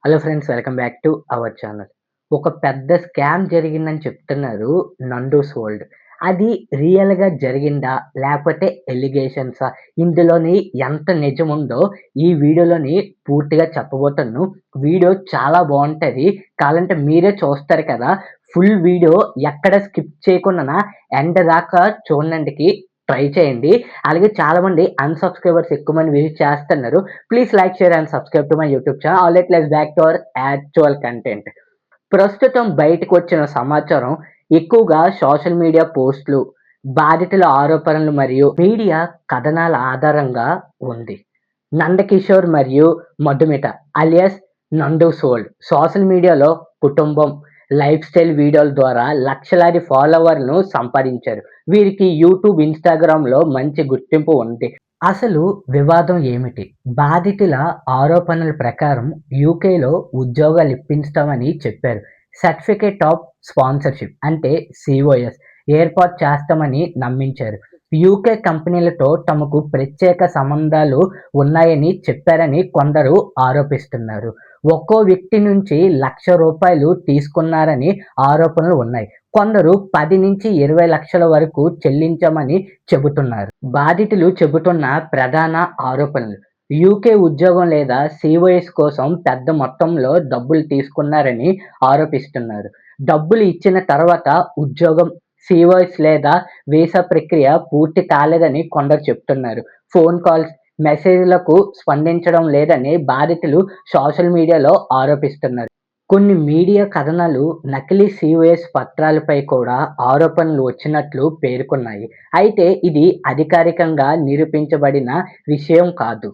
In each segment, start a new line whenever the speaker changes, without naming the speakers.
Hello friends, welcome back to our channel. ఒక పెద్ద scam జరిగిందని చెప్తున్నారు 'నండూస్ వరల్డ్'. అది రియల్‌గా జరిగిందా? లేకపోతే ఎలిగేషన్సా? ఇందులోని ఎంత నిజముందో ఈ వీడియోలోని పూర్తిగా చెప్పబోతున్నాను. వీడియో చాలా బావుంటది. కావాలంటే మీరే చూస్తారు కదా! ఫుల్ వీడియో ఎక్కడ స్కిప్ చేయకుండాన ఎండ్ దాకా చూడడానికి ట్రై చేయండి. అలాగే చాలామంది అన్‌సబ్‌స్క్రైబర్స్ ఎక్కువ మంది విజిట్ చేస్తున్నారు. Please like, share and subscribe to my YouTube channel. All right, let's back to our actual content. ప్రస్తుతం బయటకొచ్చిన సమాచారం ఎక్కువగా సోషల్ మీడియా పోస్ట్‌లు, బాధితుల ఆరోపణలు మరియు మీడియా కథనాల ఆధారంగా ఉంది. నందకిషోర్ మరియు మధుమిత అలియాస్ నందు సోల్డ్ సోషల్ మీడియాలో కుటుంబం, లైఫ్ స్టైల్ వీడియోల ద్వారా లక్షలాది ఫాలోవర్లను సంపాదించారు. వీరికి యూట్యూబ్, ఇన్‌స్టాగ్రామ్‌లో మంచి గుర్తింపు ఉంది. అసలు వివాదం ఏమిటి? బాధితుల ఆరోపణల ప్రకారం యూకేలో ఉద్యోగాలు ఇప్పిస్తామని చెప్పారు. సర్టిఫికేట్ ఆఫ్ స్పాన్సర్‌షిప్ అంటే సీఓఎస్ ఏర్పాటు చేస్తామని నమ్మించారు. యూకే కంపెనీలతో తమకు ప్రత్యేక సంబంధాలు ఉన్నాయని చెప్పారని కొందరు ఆరోపిస్తున్నారు. ఒక్కో వ్యక్తి నుంచి ₹1,00,000 తీసుకున్నారని ఆరోపణలు ఉన్నాయి. కొందరు 10-20 లక్షల వరకు చెల్లించామని చెబుతున్నారు. బాధితులు చెబుతున్న ప్రధాన ఆరోపణలు: యూకే ఉద్యోగం లేదా సీఓఎస్ కోసం పెద్ద మొత్తంలో డబ్బులు తీసుకున్నారని ఆరోపిస్తున్నారు. డబ్బులు ఇచ్చిన తర్వాత ఉద్యోగం, సీఓఎస్ లేదా వీసా ప్రక్రియ పూర్తి కాలేదని కొందరు చెప్తున్నారు. ఫోన్ కాల్స్, మెసేజ్‌లకు స్పందించడం లేదని బాధితులు సోషల్ మీడియాలో ఆరోపిస్తున్నారు. కొన్ని మీడియా కథనాలు నకిలీ సీఓఎస్ పత్రాలపై కూడా ఆరోపణలు వచ్చినట్లు పేర్కొన్నాయి. అయితే ఇది అధికారికంగా నిరూపించబడిన విషయం కాదు.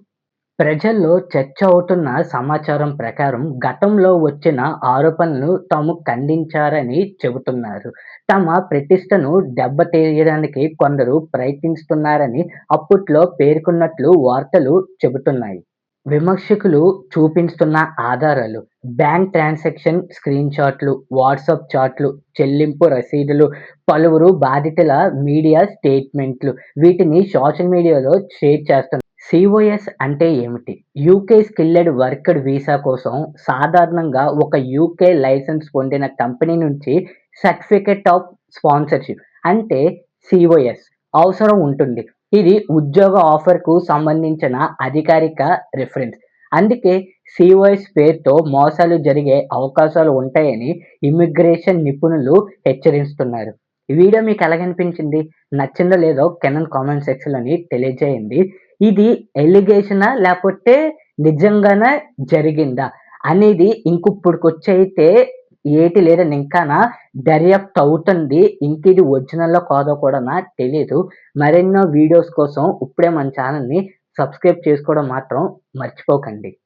ప్రజల్లో చర్చ అవుతున్న సమాచారం ప్రకారం గతంలో వచ్చిన ఆరోపణలను తాము ఖండించారని చెబుతున్నారు. తమ ప్రతిష్టను దెబ్బతీయడానికి కొందరు ప్రయత్నిస్తున్నారని అప్పట్లో పేర్కొన్నట్లు వార్తలు చెబుతున్నాయి. విమర్శకులు చూపిస్తున్న ఆధారాలు: బ్యాంక్ ట్రాన్సాక్షన్ స్క్రీన్‌షాట్లు, వాట్సాప్ చాట్లు, చెల్లింపు రసీదులు, పలువురు బాధితుల మీడియా స్టేట్మెంట్లు. వీటిని సోషల్ మీడియాలో షేర్ చేస్తున్నారు. సీఓఎస్ అంటే ఏమిటి? యూకే స్కిల్డ్ వర్కర్ వీసా కోసం సాధారణంగా ఒక యూకే లైసెన్స్ పొందిన కంపెనీ నుంచి సర్టిఫికేట్ ఆఫ్ స్పాన్సర్‌షిప్ అంటే సీఓఎస్ అవసరం ఉంటుంది. ఇది ఉద్యోగ ఆఫర్‌కు సంబంధించిన అధికారిక రిఫరెన్స్. అందుకే సీఓఎస్ పేరుతో మోసాలు జరిగే అవకాశాలు ఉంటాయని ఇమ్మిగ్రేషన్ నిపుణులు హెచ్చరిస్తున్నారు. ఈ వీడియో మీకు ఎలాగనిపించింది? నచ్చిందో లేదో కింద కామెంట్ సెక్షన్‌లోని తెలియజేయండి. ఇది ఎలిగేషనా? లేపోతే నిజంగానే జరిగిందా? అనేది ఇంకిప్పుడుకొచ్చైతే ఏటి లేదండి, ఇంకానా దర్యాప్తు అవుతుంది. ఇంకిది ఒరిజినలో కాదో కూడా తెలీదు. మరెన్నో వీడియోస్ కోసం ఇప్పుడే మన ఛానల్‌ని సబ్స్క్రైబ్ చేసుకోవడం మాత్రం మర్చిపోకండి.